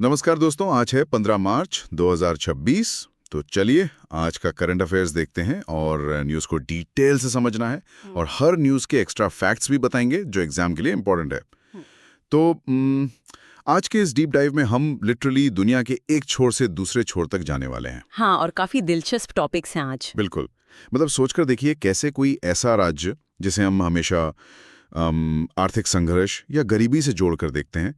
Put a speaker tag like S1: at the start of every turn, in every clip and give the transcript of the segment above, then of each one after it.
S1: नमस्कार दोस्तों, आज है 15 मार्च 2026। तो चलिए आज का करंट अफेयर्स देखते हैं और न्यूज़ को डिटेल से समझना है और हर न्यूज़ के एक्स्ट्रा फैक्ट्स भी बताएंगे जो एग्जाम के लिए इम्पोर्टेंट है।
S2: हम्म।
S1: तो आज के इस डीप डाइव में हम लिटरली दुनिया के एक छोर से दूसरे छोर तक जाने वाले हैं।
S2: हाँ, और काफी दिलचस्प टॉपिक्स हैं आज।
S1: बिल्कुल। मतलब सोचकर देखिए कैसे कोई ऐसा राज्य जिसे हम हमेशा आर्थिक संघर्ष या गरीबी से जोड़कर देखते हैं,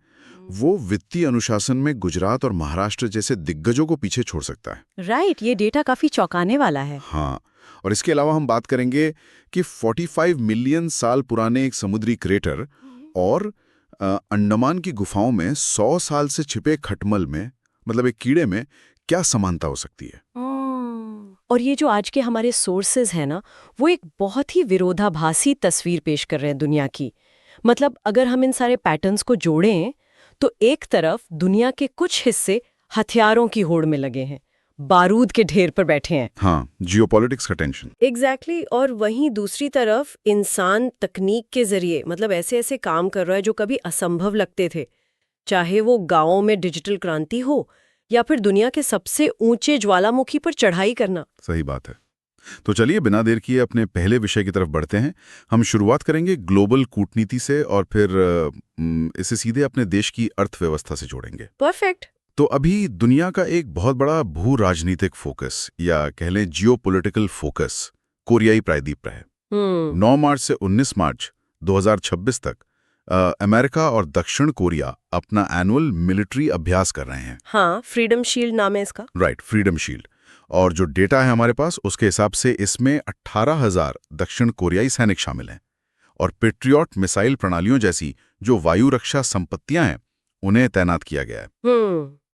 S1: वो वित्तीय अनुशासन में गुजरात और महाराष्ट्र जैसे दिग्गजों को पीछे छोड़ सकता है।
S2: राइट, ये डेटा काफी चौंकाने वाला है।
S1: हाँ, और इसके अलावा हम बात करेंगे कि 45 मिलियन साल पुराने एक समुद्री क्रेटर और अंडमान की गुफाओं में 100 साल से छिपे खटमल में, मतलब एक कीड़े में, क्या समानता हो सकती है।
S2: और ये जो आज के हमारे सोर्सेज हैं ना, वो एक बहुत ही विरोधाभासी तस्वीर पेश कर रहे हैं दुनिया की। मतलब अगर हम इन सारे पैटर्न्स को जोड़ें तो एक तरफ दुनिया के कुछ हिस्से हथियारों की होड़ में लगे हैं, बारूद के ढेर पर बैठे हैं।
S1: हाँ, जियोपॉलिटिक्स का टेंशन।
S2: एग्जैक्टली और वहीं दूसरी तरफ इंसान तकनीक के जरिए मतलब ऐसे ऐसे काम कर रहा है जो कभी असंभव लगते थे, चाहे वो गांवों में डिजिटल क्रांति हो या फिर दुनिया के सबसे ऊंचे ज्वालामुखी पर चढ़ाई करना।
S1: सही बात है। तो चलिए बिना देर किए अपने पहले विषय की तरफ बढ़ते हैं। हम शुरुआत करेंगे ग्लोबल कूटनीति से और फिर इसे सीधे अपने देश की अर्थव्यवस्था से जोड़ेंगे।
S2: परफेक्ट।
S1: तो अभी दुनिया का एक बहुत बड़ा भू राजनीतिक फोकस या कह लें जियोपॉलिटिकल फोकस कोरियाई प्रायद्वीप पर है। 9 मार्च से 19 मार्च 2026 तक अमेरिका और दक्षिण कोरिया अपना एनुअल मिलिट्री अभ्यास कर रहे हैं।
S2: हाँ, फ्रीडम शील्ड नाम है इसका।
S1: Right, freedom shield. और जो डेटा है हमारे पास उसके हिसाब से इसमें 18,000 दक्षिण कोरियाई सैनिक शामिल हैं और पेट्रियट मिसाइल प्रणालियों जैसी जो वायु रक्षा संपत्तियां हैं उन्हें तैनात किया गया है।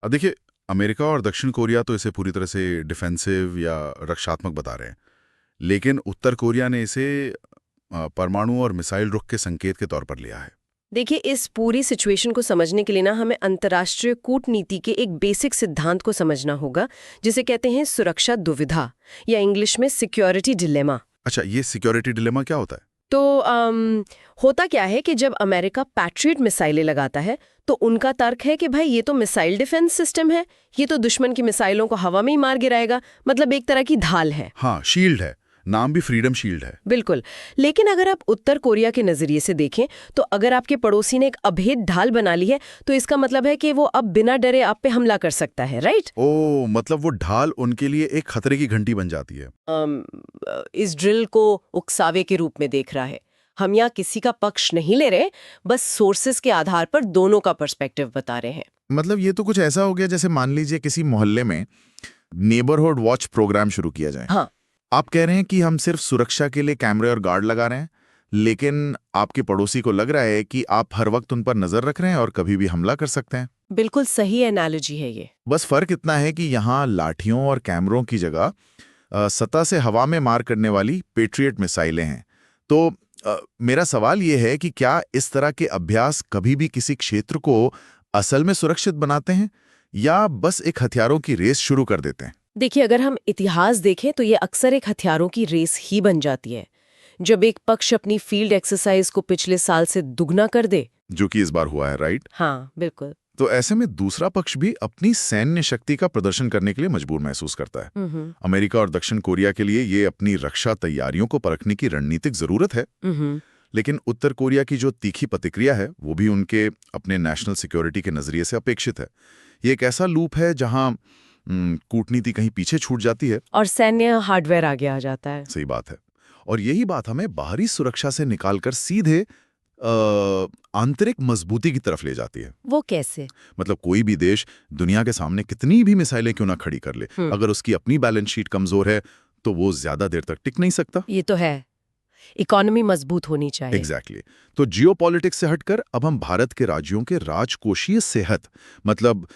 S1: अब देखिए, अमेरिका और दक्षिण कोरिया तो इसे पूरी तरह से डिफेंसिव या रक्षात्मक बता रहे हैं, लेकिन उत्तर कोरिया ने इसे परमाणु और मिसाइल रुख के संकेत के तौर पर लिया है।
S2: देखिए, इस पूरी सिचुएशन को समझने के लिए ना हमें अंतर्राष्ट्रीय कूटनीति के एक बेसिक सिद्धांत को समझना होगा, जिसे कहते हैं सुरक्षा दुविधा या इंग्लिश में सिक्योरिटी डिलेमा।
S1: अच्छा, ये सिक्योरिटी डिलेमा क्या होता है?
S2: तो होता क्या है कि जब अमेरिका पैट्रियट मिसाइलें लगाता है तो उनका तर्क है कि भाई ये तो मिसाइल डिफेंस सिस्टम है, ये तो दुश्मन की मिसाइलों को हवा में ही मार गिराएगा, मतलब एक तरह की ढाल है।
S1: हाँ, शील्ड है, नाम भी फ्रीडम शील्ड है।
S2: बिल्कुल। लेकिन अगर आप उत्तर कोरिया के नजरिए से देखें तो अगर आपके पड़ोसी ने एक अभेद ढाल बना ली है तो इसका मतलब है कि वो अब बिना डरे आप पे हमला कर सकता है, राइट?
S1: ओ, मतलब वो ढाल उनके लिए एक खतरे की घंटी बन जाती है।
S2: इस ड्रिल को उकसावे के रूप में देख रहा है। हम यहाँ किसी का पक्ष नहीं ले रहे, बस सोर्सेस के आधार पर दोनों का पर्सपेक्टिव बता रहे हैं।
S3: मतलब ये तो कुछ ऐसा हो गया जैसे मान लीजिए किसी मोहल्ले में नेबरहुड वॉच प्रोग्राम शुरू किया जाए।
S2: हाँ,
S3: आप कह रहे हैं कि हम सिर्फ सुरक्षा के लिए कैमरे और गार्ड लगा रहे हैं, लेकिन आपके पड़ोसी को लग रहा है कि आप हर वक्त उन पर नजर रख रहे हैं और कभी भी हमला कर सकते हैं।
S2: बिल्कुल सही एनालॉजी है ये।
S3: बस फर्क इतना है कि यहाँ लाठियों और कैमरों की जगह सतह से हवा में मार करने वाली पेट्रियट मिसाइलें हैं। तो मेरा सवाल ये है कि क्या इस तरह के अभ्यास कभी भी किसी क्षेत्र को असल में सुरक्षित बनाते हैं या बस एक हथियारों की रेस शुरू कर देते हैं?
S2: देखिए, अगर हम इतिहास देखें तो ये अक्सर एक हथियारों की रेस ही बन जाती है। जब एक पक्ष अपनी फील्ड एक्सरसाइज को पिछले साल से दुगना कर दे,
S1: जो कि इस बार हुआ है, राइट?
S2: हाँ बिल्कुल।
S1: तो ऐसे में दूसरा पक्ष भी अपनी सैन्य शक्ति का प्रदर्शन करने के लिए मजबूर महसूस करता है। अमेरिका और दक्षिण कोरिया के लिए ये अपनी रक्षा तैयारियों को परखने की रणनीतिक जरूरत है, लेकिन उत्तर कोरिया की जो तीखी प्रतिक्रिया है वो भी उनके अपने नेशनल सिक्योरिटी के नजरिए से अपेक्षित है। ये एक ऐसा लूप है जहां कूटनीति कहीं पीछे छूट जाती है
S2: और सैन्य हार्डवेयर आगे आ जाता है।
S1: सही बात है। और यही बात हमें बाहरी सुरक्षा से निकालकर सीधे आंतरिक मजबूती की तरफ ले जाती है।
S2: वो कैसे?
S1: मतलब कोई भी देश दुनिया के सामने कितनी भी मिसाइलें क्यों ना खड़ी कर ले, अगर उसकी अपनी बैलेंस शीट कमजोर है तो वो ज्यादा देर तक टिक नहीं सकता।
S2: ये तो है, इकोनॉमी मजबूत होनी चाहिए।
S1: एग्जैक्टली। तो जियोपॉलिटिक्स से हटकर अब हम भारत के राज्यों के राजकोषीय सेहत, मतलब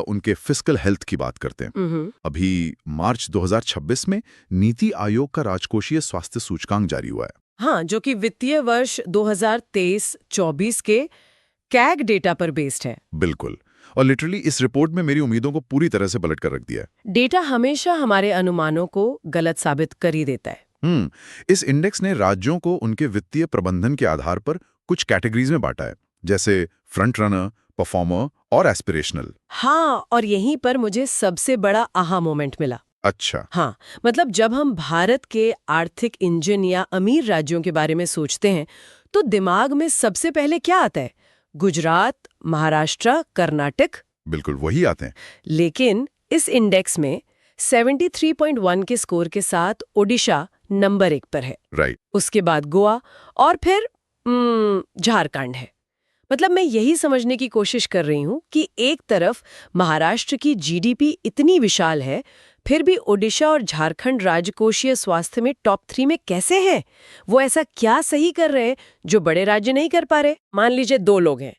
S1: उनके फिस्कल हेल्थ की बात करते हैं। अभी मार्च 2026 में नीति आयोग का राजकोषीय स्वास्थ्य सूचकांक जारी हुआ है।
S2: हाँ, जो कि वित्तीय वर्ष 2023-24 के कैग डेटा पर बेस्ड है।
S1: बिल्कुल। और लिटरली इस रिपोर्ट में मेरी उम्मीदों को पूरी तरह से पलट कर रख दिया है।
S2: डेटा हमेशा हमारे अनुमानों को गलत साबित कर ही देता है।
S1: इस इंडेक्स ने राज्यों को उनके वित्तीय प्रबंधन के आधार पर कुछ कैटेगरीज में बांटा है, जैसे फ्रंट रनर, परफॉर्मर और एस्पिरेशनल।
S2: हाँ, और यहीं पर मुझे सबसे बड़ा आहा मोमेंट मिला।
S1: अच्छा।
S2: हाँ, मतलब जब हम भारत के आर्थिक इंजन या अमीर राज्यों के बारे में सोचते हैं तो दिमाग में सबसे पहले क्या आता है? गुजरात, महाराष्ट्र, कर्नाटक।
S1: बिल्कुल वही आते हैं।
S2: लेकिन इस इंडेक्स में 73.1 के स्कोर के साथ ओडिशा नंबर 1 पर है।
S1: राइट।
S2: उसके बाद गोवा और फिर झारखंड है। मतलब मैं यही समझने की कोशिश कर रही हूँ कि एक तरफ महाराष्ट्र की जीडीपी इतनी विशाल है, फिर भी ओडिशा और झारखंड राजकोषीय स्वास्थ्य में टॉप 3 में कैसे हैं? वो ऐसा क्या सही कर रहे हैं जो बड़े राज्य नहीं कर पा रहे? मान लीजिए 2 लोग हैं।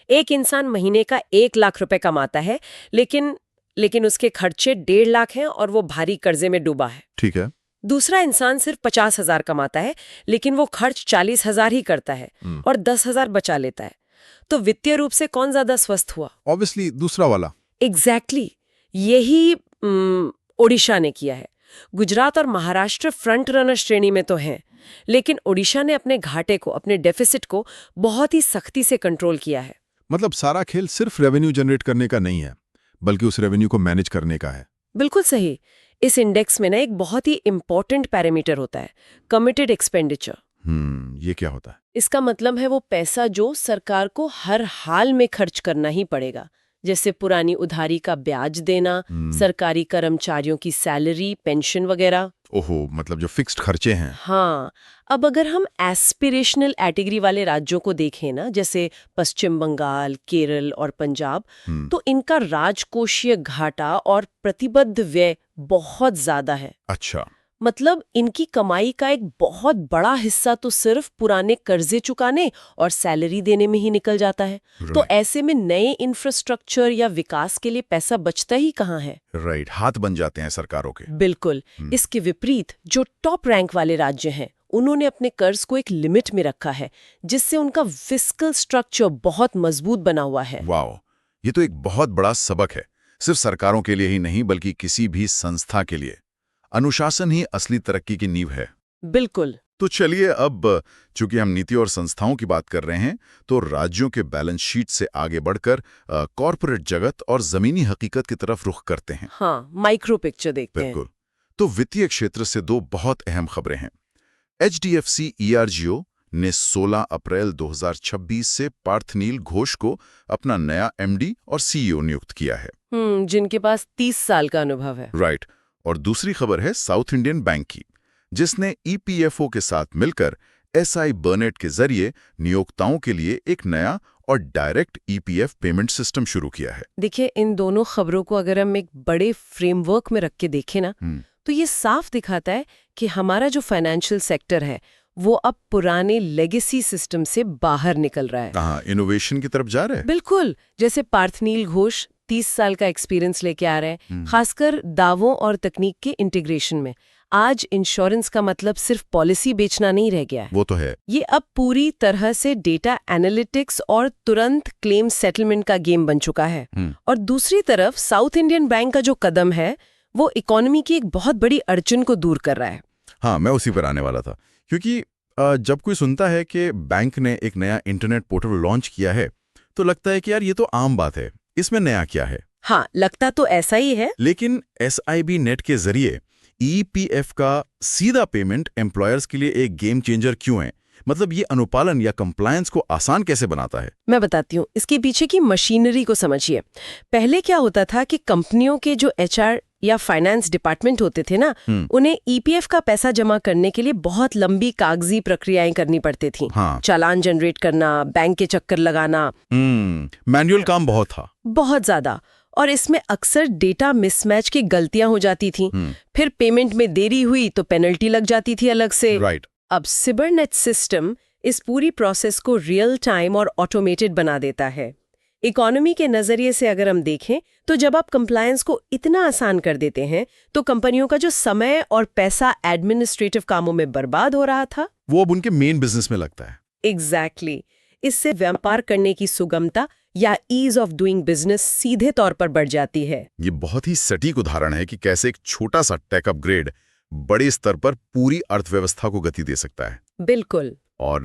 S2: एक इंसान महीने का 1 लाख रुपए कमाता है, लेकिन उसके खर्चे 1.5 लाख हैं और वो भारी कर्जे में डूबा है।
S1: ठीक है।
S2: दूसरा इंसान सिर्फ 50,000 कमाता है, लेकिन वो खर्च 40,000 ही करता है और 10,000 बचा लेता है। तो वित्तीय रूप से कौन ज्यादा स्वस्थ हुआ?
S1: ऑब्वियसली दूसरा वाला।
S2: एग्जैक्टली यही ओडिशा ने किया है। गुजरात और महाराष्ट्र फ्रंट रनर श्रेणी में तो हैं, लेकिन ओडिशा ने अपने घाटे को, अपने डेफिसिट को बहुत ही सख्ती से कंट्रोल किया है।
S4: मतलब सारा खेल सिर्फ रेवेन्यू जनरेट करने का नहीं है, बल्कि उस रेवेन्यू को मैनेज करने का है।
S2: बिल्कुल सही। इस इंडेक्स में ना एक बहुत ही इंपॉर्टेंट पैरामीटर होता है, कमिटेड एक्सपेंडिचर।
S4: ये क्या होता है?
S2: इसका मतलब है वो पैसा जो सरकार को हर हाल में खर्च करना ही पड़ेगा, जैसे पुरानी उधारी का ब्याज देना, सरकारी कर्मचारियों की सैलरी, पेंशन वगैरह।
S4: ओहो, मतलब जो फिक्स्ड खर्चे हैं।
S2: हाँ, अब अगर हम एस्पिरेशनल कैटेगरी वाले राज्यों को देखें ना, जैसे पश्चिम बंगाल, केरल और पंजाब, तो इनका राजकोषीय घाटा और प्रतिबद्ध व्यय बहुत ज्यादा है।
S4: अच्छा।
S2: मतलब इनकी कमाई का एक बहुत बड़ा हिस्सा तो सिर्फ पुराने कर्जे चुकाने और सैलरी देने में ही निकल जाता है। तो ऐसे में नए इंफ्रास्ट्रक्चर या विकास के लिए पैसा बचता ही कहाँ है?
S4: राइट, हाथ बन जाते हैं सरकारों के।
S2: बिल्कुल। इसके विपरीत जो टॉप रैंक वाले राज्य हैं, उन्होंने अपने कर्ज को एक लिमिट में रखा है, जिससे उनका फिस्कल स्ट्रक्चर बहुत मजबूत बना हुआ है।
S1: वाओ, ये तो एक बहुत बड़ा सबक है, सिर्फ सरकारों के लिए ही नहीं बल्कि किसी भी संस्था के लिए। अनुशासन ही असली तरक्की की नींव है।
S2: बिल्कुल।
S1: तो चलिए अब चूंकि हम नीति और संस्थाओं की बात कर रहे हैं, तो राज्यों के बैलेंस शीट से आगे बढ़कर कॉरपोरेट जगत और जमीनी हकीकत की तरफ रुख करते हैं।
S2: हाँ, माइक्रो पिक्चर देखते हैं।
S1: बिल्कुल। तो वित्तीय क्षेत्र से 2 बहुत अहम खबरें हैं। HDFC ERGO ने 16 अप्रैल 2026 से पार्थनील घोष को अपना नया MD और CEO नियुक्त किया है।
S2: जिनके पास 30 साल का अनुभव है।
S1: राइट। और दूसरी खबर है साउथ इंडियन बैंक की, जिसने EPFO के साथ मिलकर SI बर्नेट के जरिए नियोक्ताओं के लिए एक नया और डायरेक्ट EPF पेमेंट सिस्टम शुरू किया है।
S2: देखिए, इन दोनों खबरों को अगर हम एक बड़े फ्रेमवर्क में रख के देखें ना, तो ये साफ दिखाता है कि हमारा जो फाइनेंशियल सेक्टर है वो अब पुराने लेगेसी सिस्टम से बाहर निकल रहा है।
S1: कहाँ इनोवेशन की तरफ जा रहे हैं?
S2: बिल्कुल। जैसे पार्थनील घोष 30 साल का एक्सपीरियंस लेके आ रहे हैं, खासकर दावों और तकनीक के इंटीग्रेशन में। आज इंश्योरेंस का मतलब सिर्फ पॉलिसी बेचना नहीं रह गया है।
S1: वो तो है।
S2: ये अब पूरी तरह से डेटा एनालिटिक्स और तुरंत क्लेम सेटलमेंट का गेम बन चुका है। और दूसरी तरफ साउथ इंडियन बैंक का जो कदम है वो इकोनॉमी की एक बहुत बड़ी अड़चन को दूर कर रहा है।
S1: हाँ, मैं उसी पर आने वाला था, क्योंकि जब कोई सुनता है कि बैंक ने एक नया इंटरनेट पोर्टल लॉन्च किया है तो लगता है कि यार ये तो आम बात है, इसमें नया क्या है।
S2: हाँ, लगता तो ऐसा ही है।
S1: लेकिन SIB नेट के जरिए EPF का सीधा पेमेंट एम्प्लॉयर्स के लिए एक गेम चेंजर क्यों है? मतलब ये अनुपालन या कंप्लायंस को आसान कैसे बनाता है?
S2: मैं बताती हूँ, इसके पीछे की मशीनरी को समझिए। पहले क्या होता था कि कंपनियों के जो HR या फाइनेंस डिपार्टमेंट होते थे ना, उन्हें EPF का पैसा जमा करने के लिए बहुत लंबी कागजी प्रक्रियाएं करनी पड़ती थी।
S1: हाँ।
S2: चालान जनरेट करना, बैंक के चक्कर लगाना।
S1: मैनुअल काम बहुत था।
S2: बहुत ज्यादा। और इसमें अक्सर डेटा मिसमैच की गलतियां हो जाती थी। फिर पेमेंट में देरी हुई तो पेनल्टी लग जाती थी अलग से।
S1: राइट।
S2: अब सिबरनेट सिस्टम इस पूरी प्रोसेस को रियल टाइम और ऑटोमेटेड बना देता है। इकोनॉमी के नजरिए से अगर हम देखें तो जब आप कंप्लायंस को इतना आसान कर देते हैं तो कंपनियों का जो समय और पैसा एडमिनिस्ट्रेटिव कामों में बर्बाद हो रहा था,
S1: वो अब उनके मेन बिजनेस में लगता है।
S2: एग्जैक्टली। इससे व्यापार करने की सुगमता या ईज ऑफ डूइंग बिजनेस सीधे तौर पर बढ़ जाती है।
S1: ये बहुत ही सटीक उदाहरण है कि कैसे एक छोटा सा टेक अपग्रेड बड़े स्तर पर पूरी अर्थव्यवस्था को गति दे सकता है।
S2: बिल्कुल।
S1: और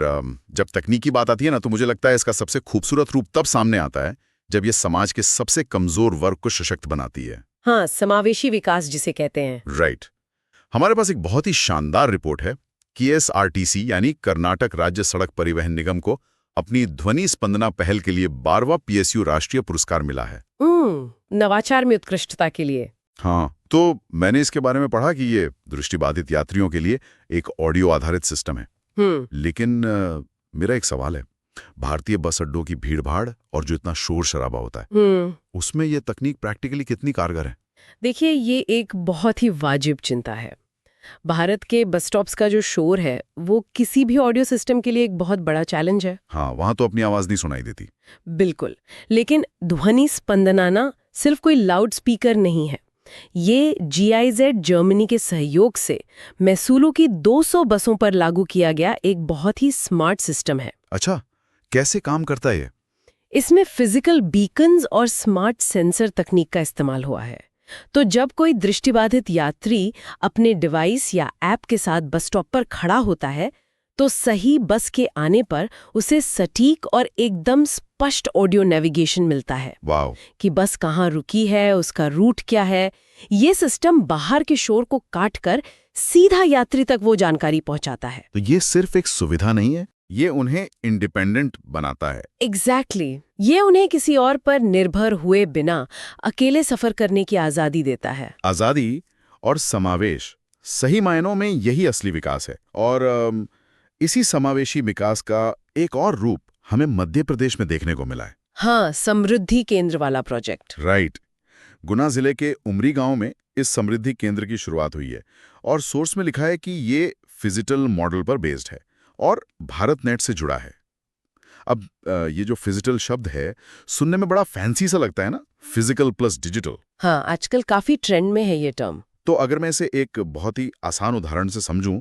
S1: जब तकनीकी बात आती है ना, तो मुझे लगता है इसका सबसे खूबसूरत रूप तब सामने आता है जब ये समाज के सबसे कमजोर वर्ग को सशक्त बनाती है।
S2: हाँ, समावेशी विकास जिसे कहते हैं।
S1: राइट। हमारे पास एक बहुत ही शानदार रिपोर्ट है। KSRTC यानी कर्नाटक राज्य सड़क परिवहन निगम को अपनी ध्वनि स्पंदना पहल के लिए 12वां PSU राष्ट्रीय पुरस्कार मिला है।
S2: नवाचार में उत्कृष्टता के लिए।
S1: हाँ, तो मैंने इसके बारे में पढ़ा कि ये दृष्टिबाधित यात्रियों के लिए एक ऑडियो आधारित सिस्टम है। लेकिन मेरा एक सवाल है, भारतीय बस अड्डों की भीड़-भाड़ और जो इतना शोर शराबा होता है, उसमें ये तकनीक प्रैक्टिकली कितनी कारगर है?
S2: देखिए, ये एक बहुत ही वाजिब चिंता है। भारत के बस स्टॉप्स का जो शोर है वो किसी भी ऑडियो सिस्टम के लिए एक बहुत बड़ा चैलेंज है।
S1: हाँ, वहां तो अपनी आवाज नहीं सुनाई देती।
S2: बिल्कुल, लेकिन ध्वनि स्पंदनाना सिर्फ कोई लाउड स्पीकर नहीं है। ये GIZ जर्मनी के सहयोग से मैसूलू की 200 बसों पर लागू किया गया एक बहुत ही स्मार्ट सिस्टम है।
S1: अच्छा, कैसे काम करता है ये?
S2: इसमें फिजिकल बीकन्स और स्मार्ट सेंसर तकनीक का इस्तेमाल हुआ है। तो जब कोई दृष्टिबाधित यात्री अपने डिवाइस या ऐप के साथ बस स्टॉप पर खड़ा होता है, तो सही बस के आने पर उसे सटीक और एकदम स्पष्ट ऑडियो नेविगेशन मिलता है।
S1: वाव!
S2: कि बस कहाँ रुकी है, उसका रूट क्या है। ये सिस्टम बाहर के शोर को काटकर सीधा यात्री तक वो जानकारी पहुंचाता है।
S1: तो ये सिर्फ एक सुविधा नहीं है, ये उन्हें इंडिपेंडेंट बनाता है।
S2: एग्जैक्टली, ये उन्हें किसी और पर निर्भर हुए बिना अकेले सफर करने की आजादी देता है।
S1: आजादी और समावेश, सही मायनों में यही असली विकास है। और इसी समावेशी विकास का एक और रूप हमें मध्य प्रदेश में देखने को मिला है।
S2: हाँ, समृद्धि केंद्र वाला प्रोजेक्ट।
S1: राइट। गुना जिले के उमरी गांव में इस समृद्धि केंद्र की शुरुआत हुई है और सोर्स में लिखा है कि ये फिजिटल मॉडल पर बेस्ड है और भारत नेट से जुड़ा है। अब ये जो फिजिटल शब्द है सुनने में बड़ा फैंसी सा लगता है ना, फिजिकल प्लस डिजिटल।
S2: हाँ, आजकल काफी ट्रेंड में है ये टर्म।
S1: तो अगर मैं इसे एक बहुत ही आसान उदाहरण से समझूं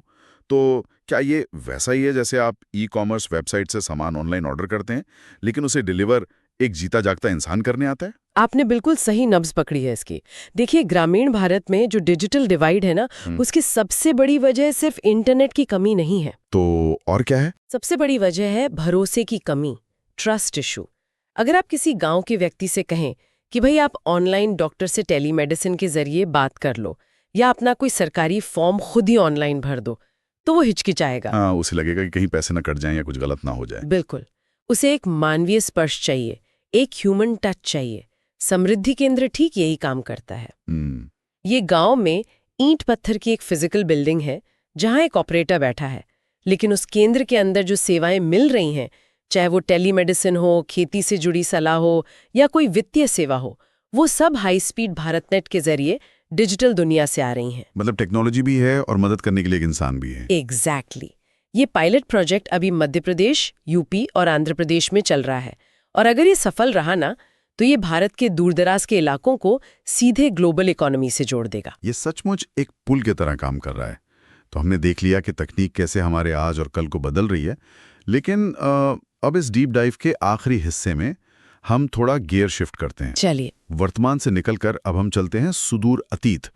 S1: तो क्या ये वैसा ही है जैसे आप ई-कॉमर्स वेबसाइट से सामान ऑनलाइन ऑर्डर करते हैं लेकिन उसे डिलीवर एक जीता जागता इंसान करने आता है?
S2: आपने बिल्कुल सही नब्ज पकड़ी है इसकी। देखिए, ग्रामीण भारत में जो डिजिटल डिवाइड है ना, उसकी सबसे बड़ी वजह सिर्फ इंटरनेट की कमी नहीं है।
S1: तो और क्या है?
S2: सबसे बड़ी वजह है भरोसे की कमी, ट्रस्ट इशू। अगर आप किसी गांव के व्यक्ति से कहें कि भाई आप ऑनलाइन डॉक्टर से टेलीमेडिसिन के जरिए बात कर लो या अपना कोई सरकारी फॉर्म खुद ही ऑनलाइन भर दो, तो वो हिचकिचाएगा।
S1: हाँ, उसे लगेगा कि कहीं पैसे ना कट जाएं या कुछ गलत ना हो जाए।
S2: बिल्कुल, उसे एक मानवीय स्पर्श चाहिए, एक ह्यूमन टच चाहिए। समृद्धि केंद्र ठीक यही काम करता है। ये गांव में ईंट पत्थर की एक फिजिकल बिल्डिंग है जहां एक ऑपरेटर बैठा है, लेकिन उस केंद्र के अंदर जो सेवाएं मिल रही हैं, चाहे वो टेलीमेडिसिन हो, खेती से जुड़ी सलाह हो या कोई वित्तीय सेवा हो, वो सब हाई स्पीड भारत नेट के जरिए डिजिटल दुनिया से आ रही हैं।
S1: मतलब टेक्नोलॉजी भी है और मदद करने के लिए एक इंसान भी है।
S2: एग्जैक्टली। ये पायलट प्रोजेक्ट अभी मध्य प्रदेश, यूपी और आंध्र प्रदेश में चल रहा है और अगर ये सफल रहा ना, तो ये भारत के दूरदराज के इलाकों को सीधे ग्लोबल इकोनॉमी से जोड़ देगा।
S1: ये सचमुच एक पुल की तरह काम कर रहा है। तो हमने देख लिया कि तकनीक कैसे हमारे आज और कल को बदल रही है, लेकिन अब इस डीप डाइव के आखिरी हिस्से में हम थोड़ा गियर शिफ्ट करते हैं।
S2: चलिए,
S1: वर्तमान से निकलकर अब हम चलते हैं सुदूर अतीत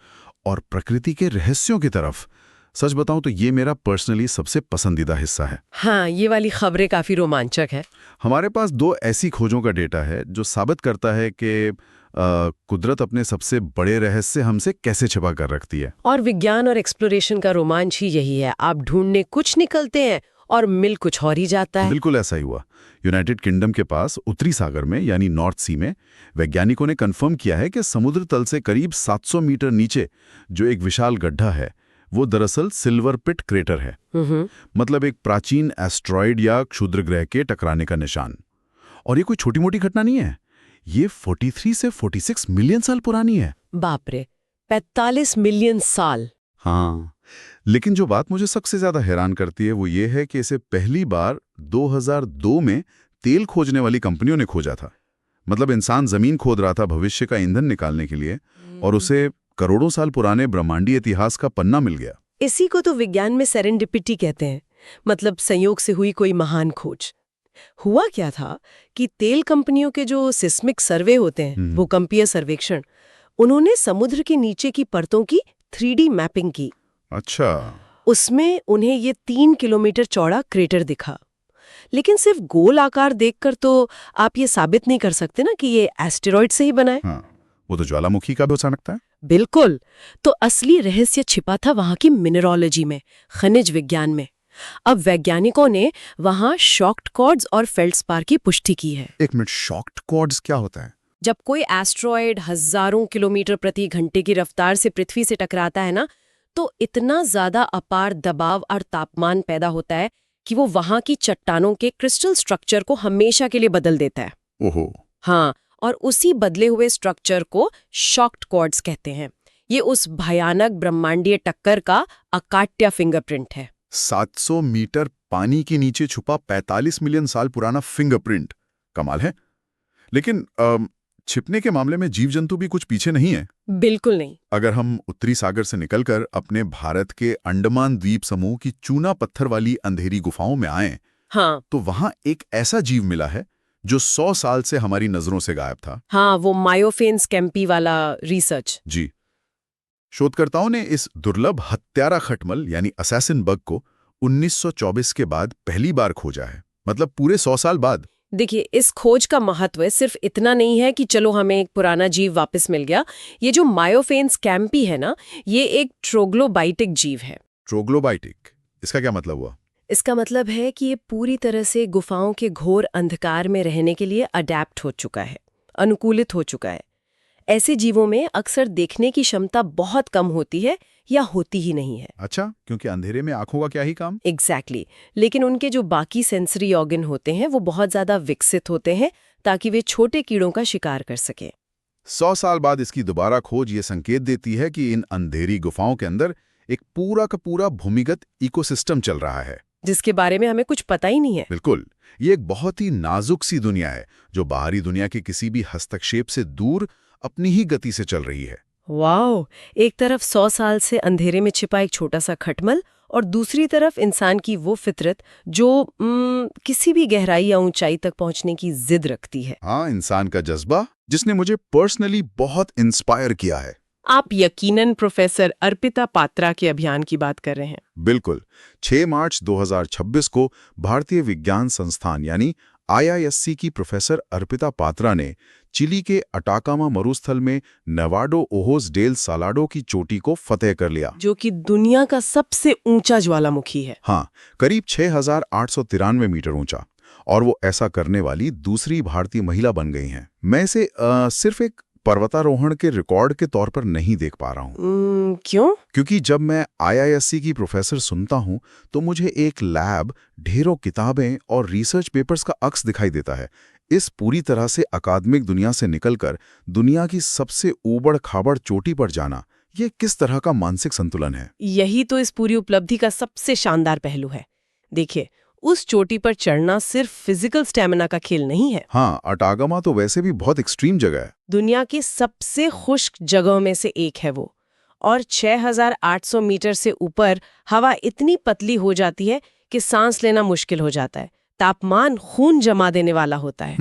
S1: और प्रकृति के रहस्यों की तरफ। सच बताऊं तो ये मेरा पर्सनली सबसे पसंदीदा हिस्सा है।
S2: हाँ, ये वाली खबरें काफी रोमांचक है।
S1: हमारे पास 2 ऐसी खोजों का डेटा है जो साबित करता है कि कुदरत अपने सबसे बड़े रहस्य हमसे कैसे छिपा कर रखती है।
S2: और विज्ञान और एक्सप्लोरेशन का रोमांच ही यही है, आप ढूंढने कुछ निकलते हैं और मिल कुछ और ही जाता है।
S1: बिल्कुल ऐसा ही हुआ। यूनाइटेड किंगडम के पास उत्तरी सागर में यानी नॉर्थ सी में वैज्ञानिकों ने कंफर्म किया है कि समुद्र तल से करीब 700 मीटर नीचे जो एक विशाल गड्ढा है वो दरअसल सिल्वर पिट क्रेटर है। मतलब एक प्राचीन एस्ट्रॉइड या क्षुद्रग्रह के टकराने का निशान। और ये कोई छोटी मोटी घटना नहीं है, ये 43 से 46 मिलियन साल पुरानी है।
S2: बाप रे, 45 मिलियन साल।
S1: हाँ, लेकिन जो बात मुझे सबसे ज्यादा हैरान करती है वो ये है कि इसे पहली बार 2002 में तेल खोजने वाली कंपनियों ने खोजा था। मतलब इंसान जमीन खोद रहा था भविष्य का ईंधन निकालने के लिए और उसे करोड़ों साल पुराने ब्रह्मांडीय इतिहास का पन्ना मिल गया।
S2: इसी को तो विज्ञान में सेरेंडिपिटी कहते हैं, मतलब संयोग से हुई कोई महान खोज। हुआ क्या था कि तेल कंपनियों के जो सिस्मिक सर्वे होते हैं, भूकंपीय सर्वेक्षण, उन्होंने समुद्र के नीचे की परतों की 3D मैपिंग की।
S1: अच्छा।
S2: उसमें उन्हें ये 3 किलोमीटर चौड़ा क्रेटर दिखा। लेकिन सिर्फ गोल आकार देखकर तो आप ये साबित नहीं कर सकते ना कि ये एस्टेरॉइड से ही बना है।
S1: हाँ, वो तो ज्वालामुखी का भी हो सकता है।
S2: बिल्कुल। तो असली रहस्य छिपा था वहां की मिनरोलॉजी में, खनिज विज्ञान में। अब वैज्ञानिकों ने वहां शॉक्ड कॉर्ड्स और फेल्ड्स्पार की पुष्टि की है।
S1: एक मिनट, शॉक्ड कॉर्ड्स क्या होता है?
S2: जब कोई एस्ट्रॉयड हजारों किलोमीटर प्रति घंटे की रफ्तार से पृथ्वी से टकराता है ना, तो इतना ज्यादा अपार दबाव और तापमान पैदा होता है कि वो वहां की चट्टानों के क्रिस्टल स्ट्रक्चर को हमेशा के लिए बदल देता है।
S1: ओहो।
S2: हाँ, और उसी बदले हुए स्ट्रक्चर को शॉक्ड कॉर्ड्स कहते हैं। ये उस भयानक ब्रह्मांडीय टक्कर का अकाट्य फिंगरप्रिंट है।
S1: 700 मीटर पानी के नीचे छुपा 45 मिलियन साल पुराना फिंगरप्रिंट। कमाल है। लेकिन छिपने के मामले में जीव जंतु भी कुछ पीछे नहीं है।
S2: बिल्कुल नहीं।
S1: अगर हम उत्तरी सागर से निकलकर अपने भारत के अंडमान द्वीप समूह की चूना पत्थर वाली अंधेरी गुफाओं में आए,
S2: हाँ
S1: तो वहां एक ऐसा जीव मिला है जो 100 साल से हमारी नजरों से गायब था।
S2: हाँ, वो मायोफेन्स कैंपी वाला रिसर्च।
S1: जी। शोधकर्ताओं ने इस दुर्लभ हत्यारा खटमल यानी असैसिन बग को 1924 के बाद पहली बार खोजा है, मतलब पूरे 100 साल बाद।
S2: देखिए, इस खोज का महत्व सिर्फ इतना नहीं है कि चलो हमें एक पुराना जीव वापस मिल गया। ये जो मायोफेन्स कैंपी है ना, ये एक ट्रोग्लोबाइटिक जीव है।
S1: ट्रोग्लोबाइटिक, इसका क्या मतलब हुआ?
S2: इसका मतलब है कि ये पूरी तरह से गुफाओं के घोर अंधकार में रहने के लिए अडैप्ट हो चुका है, अनुकूलित हो चुका है। ऐसे जीवों में अक्सर देखने की क्षमता बहुत कम होती है या होती ही नहीं है।
S1: अच्छा, क्योंकि अंधेरे में आंखों का क्या ही काम।
S2: एग्जैक्टली। लेकिन उनके जो बाकी सेंसरी ऑर्गन होते हैं वो बहुत ज्यादा विकसित होते हैं ताकि वे छोटे कीड़ों का शिकार कर सके।
S1: 100 साल बाद इसकी दोबारा खोज ये संकेत देती है कि इन अंधेरी गुफाओं के अंदर एक पूरा का पूरा भूमिगत इकोसिस्टम चल रहा है,
S2: जिसके बारे में हमें कुछ पता ही नहीं है।
S1: बिल्कुल। ये एक बहुत ही नाजुक सी दुनिया है जो बाहरी दुनिया के किसी भी हस्तक्षेप से दूर अपनी ही गति से चल रही है।
S2: वाओ! एक तरफ 100 साल से अंधेरे में छिपा एक छोटा सा खटमल और दूसरी तरफ इंसान की वो फितरत जो किसी भी गहराई या ऊंचाई तक पहुंचने की जिद रखती है।
S1: हाँ, इंसान का जज्बा जिसने मुझे पर्सनली बहुत इंस्पायर किया है।
S2: आप यकीनन प्रोफेसर अर्पिता पात्रा के अभियान की बात कर रहे हैं।
S1: बिल्कुल। 6 मार्च 2026 को भारतीय विज्ञान संस्थान यानी IISc की प्रोफेसर अर्पिता पात्रा ने चिली के अटाकामा मरुस्थल में नेवाडो ओहोस डेल सालाडो की चोटी को फतेह कर लिया,
S2: जो कि दुनिया का सबसे ऊंचा ज्वालामुखी है।
S1: हाँ, करीब 6,893 मीटर ऊंचा। और वो ऐसा करने वाली दूसरी भारतीय महिला बन गई हैं। मैं इसे सिर्फ एक पर्वतारोहण के रिकॉर्ड के तौर पर नहीं देख पा रहा हूँ।
S2: क्यों?
S1: क्योंकि जब मैं IISc की प्रोफेसर सुनता हूँ तो मुझे एक लैब, ढेरों किताबें और रिसर्च पेपर्स का अक्स दिखाई देता है। इस पूरी तरह से अकादमिक दुनिया से निकलकर दुनिया की सबसे ऊबड़ खाबड़ चोटी पर जाना, ये किस तरह का मानसिक संतुलन है?
S2: यही तो इस पूरी उपलब्धि का सबसे शानदार पहलू है। देखिए, उस चोटी पर चढ़ना सिर्फ फिजिकल स्टैमिना का खेल नहीं है।
S1: हाँ, अटाकामा तो वैसे भी बहुत एक्सट्रीम जगह है।
S2: दुनिया की सबसे खुश्क जगहों में से एक है वो। और 6,800 मीटर से ऊपर हवा इतनी पतली हो जाती है कि सांस लेना मुश्किल हो जाता है। तापमान खून जमा देने वाला होता है।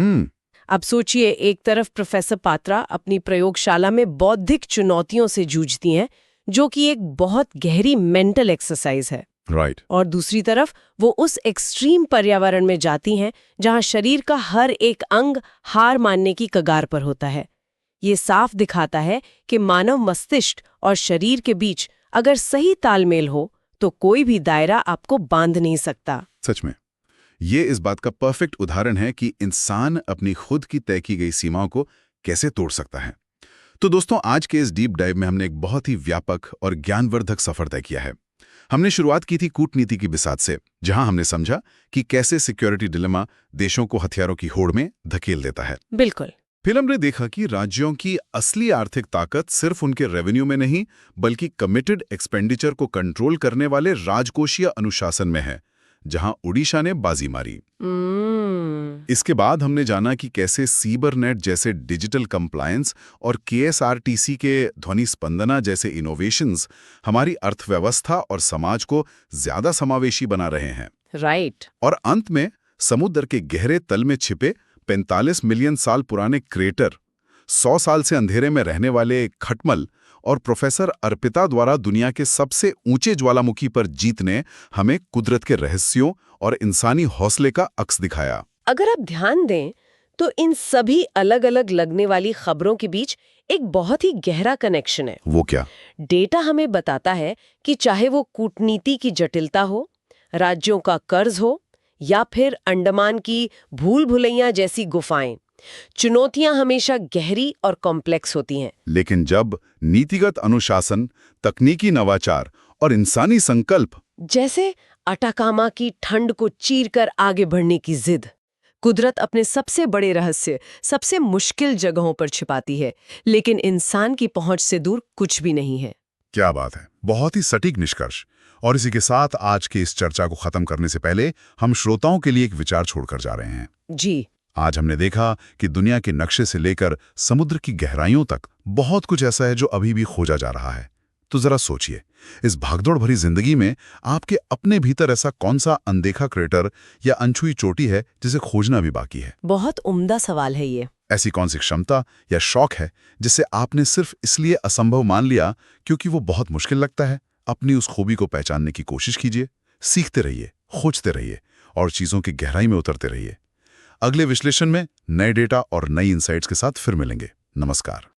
S2: अब सोचिए, एक तरफ प्रोफेसर पात्रा अपनी प्रयोगशाला में बौद्धिक चुनौतियों से जूझती हैं, जो कि एक बहुत गहरी मेंटल एक्सरसाइज है।
S1: राइट।
S2: और दूसरी तरफ वो उस एक्सट्रीम पर्यावरण में जाती हैं जहां शरीर का हर एक अंग हार मानने की कगार पर होता है। ये साफ दिखाता है कि मानव मस्तिष्क और शरीर के बीच अगर सही तालमेल हो तो कोई भी दायरा आपको बांध नहीं सकता।
S1: सच में ये इस बात का परफेक्ट उदाहरण है कि इंसान अपनी खुद की तय की गई सीमाओं को कैसे तोड़ सकता है। तो दोस्तों, आज के इस डीप डाइव में हमने एक बहुत ही व्यापक और ज्ञानवर्धक सफर तय किया है। हमने शुरुआत की थी कूटनीति की बिसात से, जहां हमने समझा कि कैसे सिक्योरिटी डिलेमा देशों को हथियारों की होड़ में धकेल देता है।
S2: बिल्कुल।
S1: फिर हमने देखा कि राज्यों की असली आर्थिक ताकत सिर्फ उनके रेवेन्यू में नहीं, बल्कि कमिटेड एक्सपेंडिचर को कंट्रोल करने वाले राजकोषीय अनुशासन में है, जहां ओडिशा ने बाजी मारी। इसके बाद हमने जाना कि कैसे सीबरनेट जैसे डिजिटल कंप्लायंस और KSRTC के ध्वनि स्पंदना जैसे इनोवेशंस हमारी अर्थव्यवस्था और समाज को ज्यादा समावेशी बना रहे हैं।
S2: राइट।
S1: और अंत में समुद्र के गहरे तल में छिपे 45 मिलियन साल पुराने क्रेटर, 100 साल से अंधेरे में रहने वाले खटमल और प्रोफेसर अर्पिता द्वारा दुनिया के सबसे ऊंचे ज्वालामुखी पर जीत ने हमें कुदरत के रहस्यों और इंसानी हौसले का अक्स दिखाया।
S2: अगर आप ध्यान दें तो इन सभी अलग अलग लगने वाली खबरों के बीच एक बहुत ही गहरा कनेक्शन है।
S1: वो क्या?
S2: डेटा हमें बताता है कि चाहे वो कूटनीति की जटिलता हो, राज्यों का कर्ज हो या फिर अंडमान की भूल भुलैया जैसी गुफाएं, चुनौतियां हमेशा गहरी और कॉम्प्लेक्स होती हैं।
S1: लेकिन जब नीतिगत अनुशासन, तकनीकी नवाचार और इंसानी संकल्प,
S2: जैसे अटाकामा की ठंड को चीरकर आगे बढ़ने की जिद, कुदरत अपने सबसे बड़े रहस्य सबसे मुश्किल जगहों पर छिपाती है, लेकिन इंसान की पहुंच से दूर कुछ भी नहीं है।
S1: क्या बात है, बहुत ही सटीक निष्कर्ष। और इसी के साथ आज की इस चर्चा को खत्म करने से पहले हम श्रोताओं के लिए एक विचार छोड़कर जा रहे हैं।
S2: जी,
S1: आज हमने देखा कि दुनिया के नक्शे से लेकर समुद्र की गहराइयों तक बहुत कुछ ऐसा है जो अभी भी खोजा जा रहा है। तो जरा सोचिए, इस भागदौड़ भरी जिंदगी में आपके अपने भीतर ऐसा कौन सा अनदेखा क्रेटर या अनछुई चोटी है जिसे खोजना भी बाकी है?
S2: बहुत उम्दा सवाल है ये।
S1: ऐसी कौन सी क्षमता या शौक है जिसे आपने सिर्फ इसलिए असंभव मान लिया क्योंकि वो बहुत मुश्किल लगता है? अपनी उस खूबी को पहचानने की कोशिश कीजिए, सीखते रहिए, खोजते रहिए और चीजों की गहराई में उतरते रहिए। अगले विश्लेषण में नए डेटा और नई इंसाइट्स के साथ फिर मिलेंगे। नमस्कार।